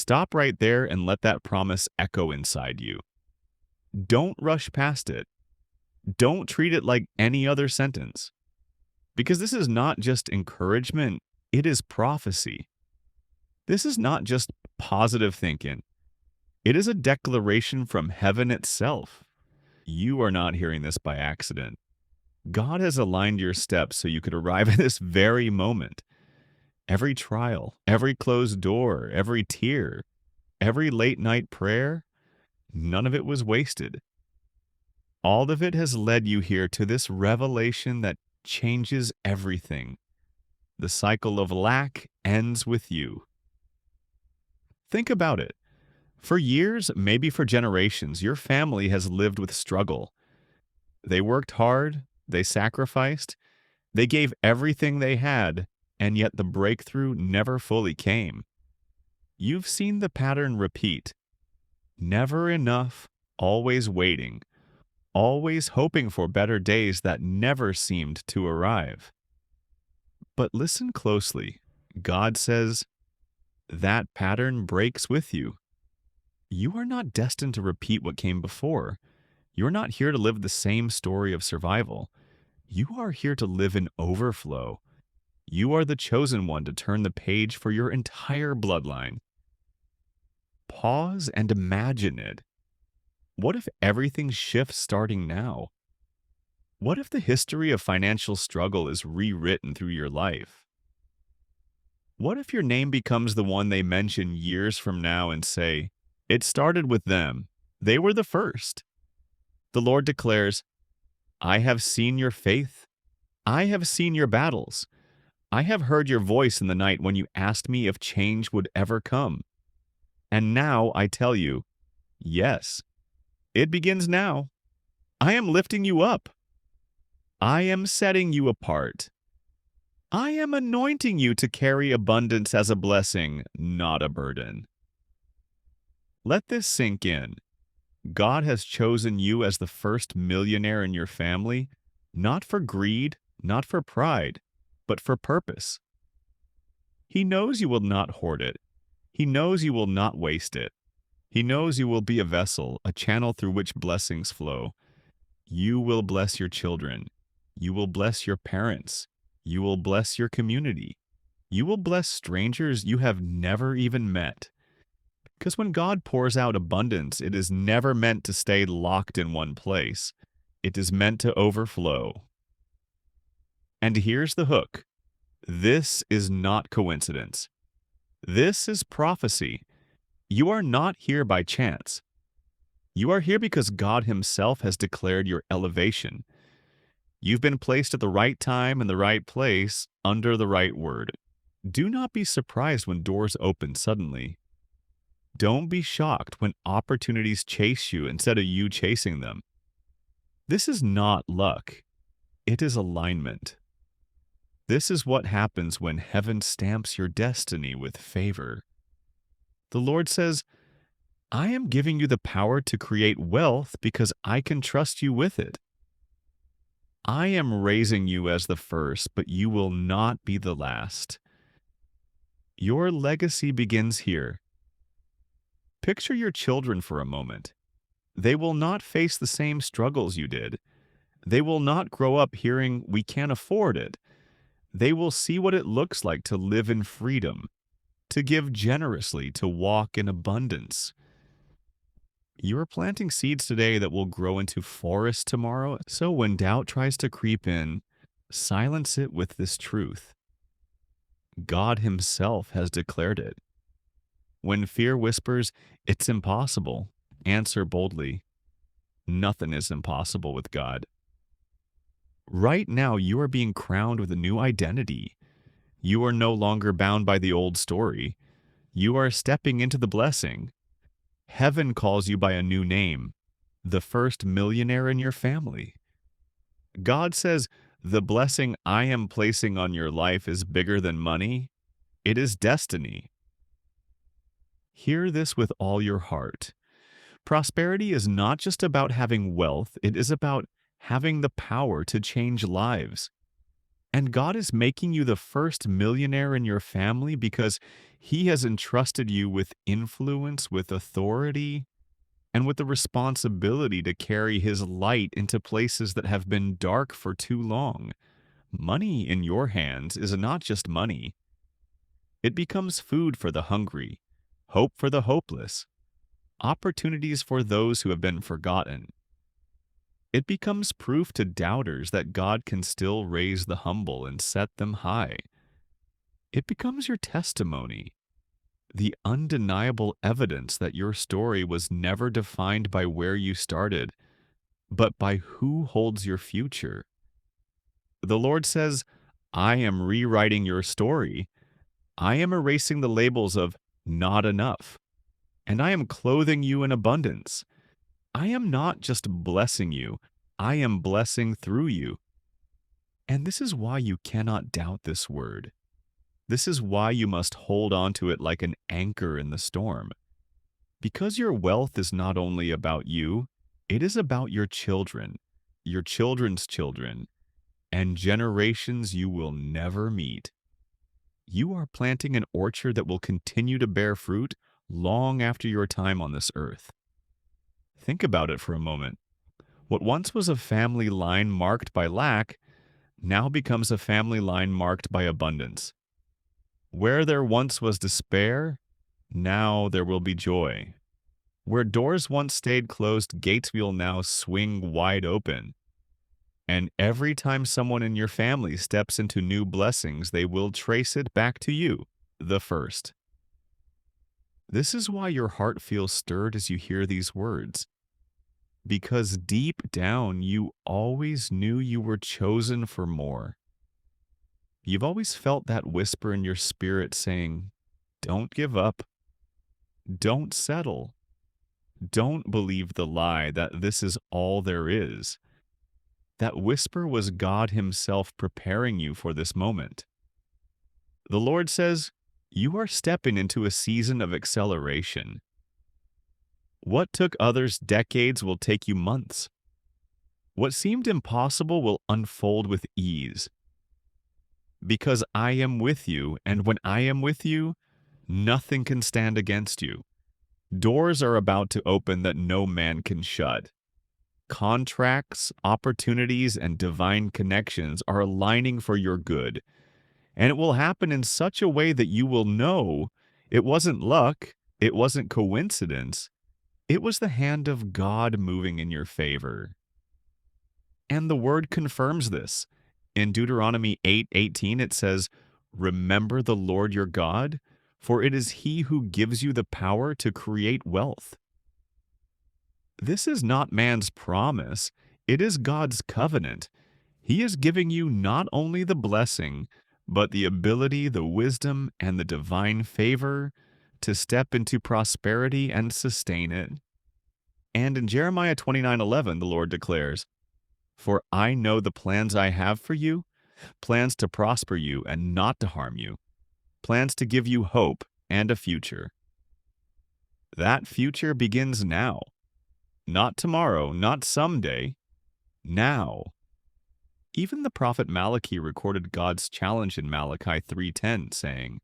Stop right there and let that promise echo inside you. Don't rush past it. Don't treat it like any other sentence. Because this is not just encouragement, it is prophecy. This is not just positive thinking, it is a declaration from heaven itself. You are not hearing this by accident. God has aligned your steps so you could arrive at this very moment. Every trial, every closed door, every tear, every late night prayer, none of it was wasted. All of it has led you here to this revelation that changes everything. The cycle of lack ends with you. Think about it. For years, maybe for generations, your family has lived with struggle. They worked hard, they sacrificed, they gave everything they had, and yet the breakthrough never fully came. You've seen the pattern repeat. Never enough, always waiting, always hoping for better days that never seemed to arrive. But listen closely. God says, that pattern breaks with you. You are not destined to repeat what came before. You're not here to live the same story of survival. You are here to live in overflow. You are the chosen one to turn the page for your entire bloodline. Pause and imagine it. What if everything shifts starting now? What if the history of financial struggle is rewritten through your life? What if your name becomes the one they mention years from now and say, it started with them. They were the first. The Lord declares, I have seen your faith. I have seen your battles. I have heard your voice in the night when you asked me if change would ever come. And now I tell you, yes, it begins now. I am lifting you up. I am setting you apart. I am anointing you to carry abundance as a blessing, not a burden. Let this sink in. God has chosen you as the first millionaire in your family, not for greed, not for pride, but for purpose. He knows you will not hoard it. He knows you will not waste it. He knows you will be a vessel, a channel through which blessings flow. You will bless your children. You will bless your parents. You will bless your community. You will bless strangers you have never even met. Because when God pours out abundance, it is never meant to stay locked in one place. It is meant to overflow. And here's the hook. This is not coincidence. This is prophecy. You are not here by chance. You are here because God Himself has declared your elevation. You've been placed at the right time in the right place under the right word. Do not be surprised when doors open suddenly. Don't be shocked when opportunities chase you instead of you chasing them. This is not luck. It is alignment. This is what happens when heaven stamps your destiny with favor. The Lord says, I am giving you the power to create wealth because I can trust you with it. I am raising you as the first, but you will not be the last. Your legacy begins here. Picture your children for a moment. They will not face the same struggles you did. They will not grow up hearing, we can't afford it. They will see what it looks like to live in freedom, to give generously, to walk in abundance. You are planting seeds today that will grow into forests tomorrow, so when doubt tries to creep in, silence it with this truth. God Himself has declared it. When fear whispers, it's impossible, answer boldly, nothing is impossible with God. Right now, you are being crowned with a new identity. You are no longer bound by the old story. You are stepping into the blessing. Heaven calls you by a new name, the first millionaire in your family. God says, the blessing I am placing on your life is bigger than money. It is destiny. Hear this with all your heart. Prosperity is not just about having wealth, it is about having the power to change lives. And God is making you the first millionaire in your family because He has entrusted you with influence, with authority, and with the responsibility to carry His light into places that have been dark for too long. Money in your hands is not just money, it becomes food for the hungry, hope for the hopeless, opportunities for those who have been forgotten. It becomes proof to doubters that God can still raise the humble and set them high. It becomes your testimony, the undeniable evidence that your story was never defined by where you started, but by who holds your future. The Lord says, I am rewriting your story. I am erasing the labels of not enough, and I am clothing you in abundance. I am not just blessing you, I am blessing through you. And this is why you cannot doubt this word. This is why you must hold on to it like an anchor in the storm. Because your wealth is not only about you, it is about your children, your children's children, and generations you will never meet. You are planting an orchard that will continue to bear fruit long after your time on this earth. Think about it for a moment. What once was a family line marked by lack now becomes a family line marked by abundance. Where there once was despair, now there will be joy. Where doors once stayed closed, gates will now swing wide open. And every time someone in your family steps into new blessings, they will trace it back to you, the first. This is why your heart feels stirred as you hear these words. Because deep down, you always knew you were chosen for more. You've always felt that whisper in your spirit saying, don't give up. Don't settle. Don't believe the lie that this is all there is. That whisper was God Himself preparing you for this moment. The Lord says, you are stepping into a season of acceleration. What took others decades will take you months. What seemed impossible will unfold with ease. Because I am with you, and when I am with you, nothing can stand against you. Doors are about to open that no man can shut. Contracts, opportunities, and divine connections are aligning for your good. And it will happen in such a way that you will know it wasn't luck, it wasn't coincidence, it was the hand of God moving in your favor. And the word confirms this. In Deuteronomy 8:18 it says, remember the Lord your God, for it is He who gives you the power to create wealth. This is not man's promise, it is God's covenant. He is giving you not only the blessing, but the ability, the wisdom, and the divine favor to step into prosperity and sustain it. And in Jeremiah 29:11, the Lord declares, for I know the plans I have for you, plans to prosper you and not to harm you, plans to give you hope and a future. That future begins now. Not tomorrow, not someday, now. Even the prophet Malachi recorded God's challenge in Malachi 3:10, saying,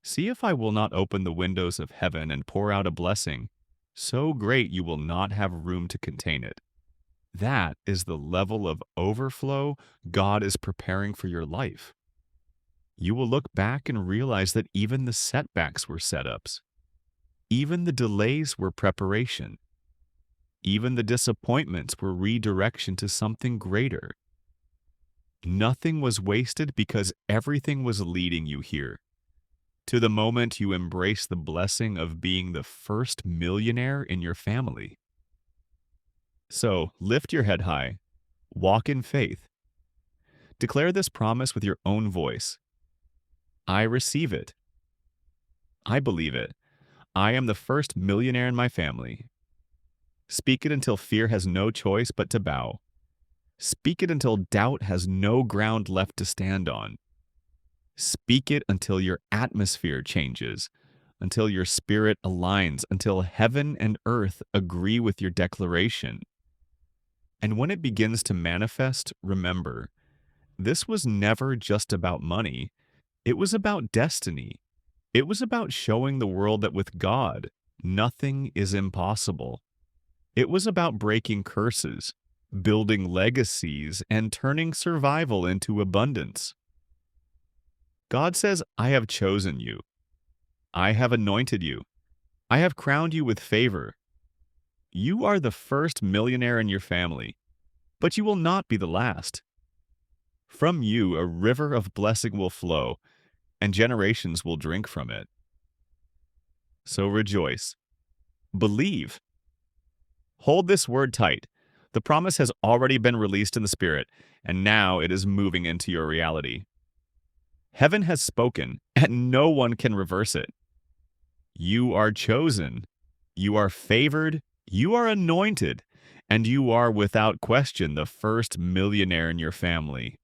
see if I will not open the windows of heaven and pour out a blessing, so great you will not have room to contain it. That is the level of overflow God is preparing for your life. You will look back and realize that even the setbacks were setups. Even the delays were preparation. Even the disappointments were redirection to something greater. Nothing was wasted because everything was leading you here, to the moment you embrace the blessing of being the first millionaire in your family. So lift your head high, walk in faith. Declare this promise with your own voice. I receive it. I believe it. I am the first millionaire in my family. Speak it until fear has no choice but to bow. Speak it until doubt has no ground left to stand on. Speak it until your atmosphere changes, until your spirit aligns, until heaven and earth agree with your declaration. And when it begins to manifest, remember, This was never just about money. It was about destiny. It was about showing the world that with God, nothing is impossible. It was about breaking curses, building legacies, and turning survival into abundance. God says, I have chosen you. I have anointed you. I have crowned you with favor. You are the first millionaire in your family, but you will not be the last. From you, a river of blessing will flow, and generations will drink from it. So rejoice. Believe. Hold this word tight. The promise has already been released in the Spirit, and now it is moving into your reality. Heaven has spoken, and no one can reverse it. You are chosen. You are favored. You are anointed. And you are without question the first millionaire in your family.